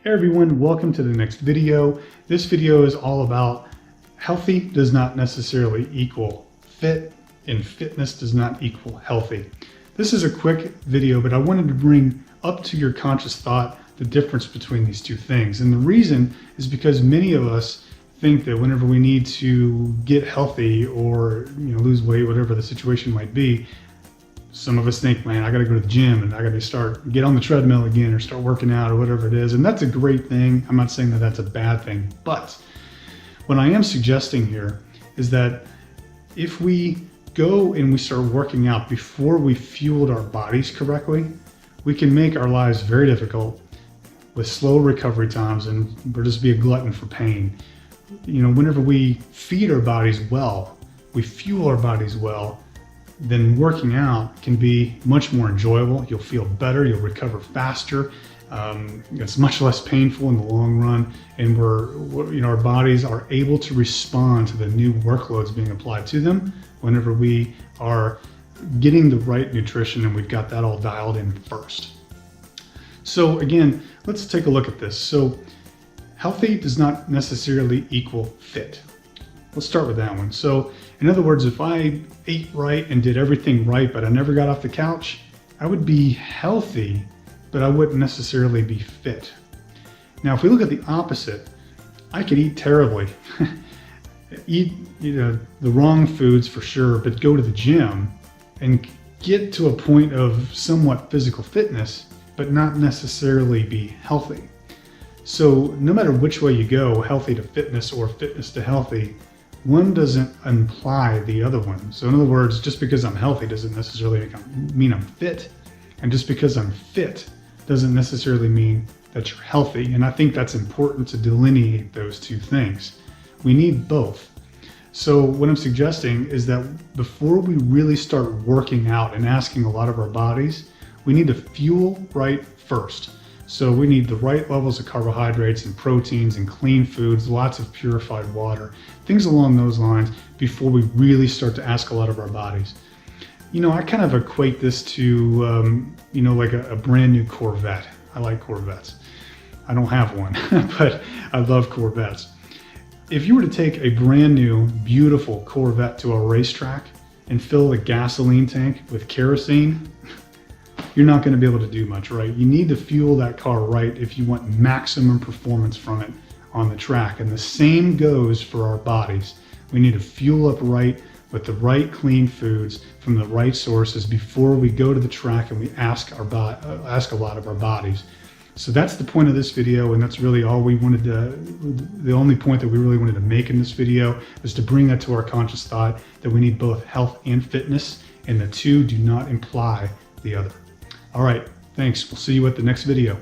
Hey everyone, welcome to the next video. This video is all about healthy does not necessarily equal fit, and fitness does not equal healthy. This is a quick video, but I wanted to bring up to your conscious thought the difference between these two things. And the reason is because many of us think that whenever we need to get healthy or lose weight, whatever the situation might be, some of us think, man, I got to go to the gym and I got to get on the treadmill again or start working out or whatever it is. And that's a great thing. I'm not saying that that's a bad thing. But what I am suggesting here is that if we go and we start working out before we fueled our bodies correctly, we can make our lives very difficult with slow recovery times, and we'll just be a glutton for pain. Whenever we feed our bodies well, we fuel our bodies well, then working out can be much more enjoyable. You'll feel better, you'll recover faster. It's much less painful in the long run, and our bodies are able to respond to the new workloads being applied to them whenever we are getting the right nutrition and we've got that all dialed in first. So again, let's take a look at this. So healthy does not necessarily equal fit. Let's start with that one. So in other words, if I ate right and did everything right, but I never got off the couch, I would be healthy, but I wouldn't necessarily be fit. Now, if we look at the opposite, I could eat terribly, eat the wrong foods for sure, but go to the gym and get to a point of somewhat physical fitness, but not necessarily be healthy. So no matter which way you go, healthy to fitness or fitness to healthy, one doesn't imply the other one. So in other words, just because I'm healthy doesn't necessarily mean I'm fit. And just because I'm fit doesn't necessarily mean that you're healthy. And I think that's important to delineate those two things. We need both. So what I'm suggesting is that before we really start working out and asking a lot of our bodies, we need to fuel right first. So we need the right levels of carbohydrates and proteins and clean foods, lots of purified water, things along those lines before we really start to ask a lot of our bodies. I kind of equate this to, like a brand new Corvette. I like Corvettes. I don't have one, but I love Corvettes. If you were to take a brand new, beautiful Corvette to a racetrack and fill the gasoline tank with kerosene, you're not going to be able to do much, right? You need to fuel that car right if you want maximum performance from it on the track. And the same goes for our bodies. We need to fuel up right with the right clean foods from the right sources before we go to the track and we ask a lot of our bodies. So that's the point of this video, and that's really all we wanted to, the only point that we really wanted to make in this video is to bring that to our conscious thought that we need both health and fitness, and the two do not imply the other. All right, thanks. We'll see you at the next video.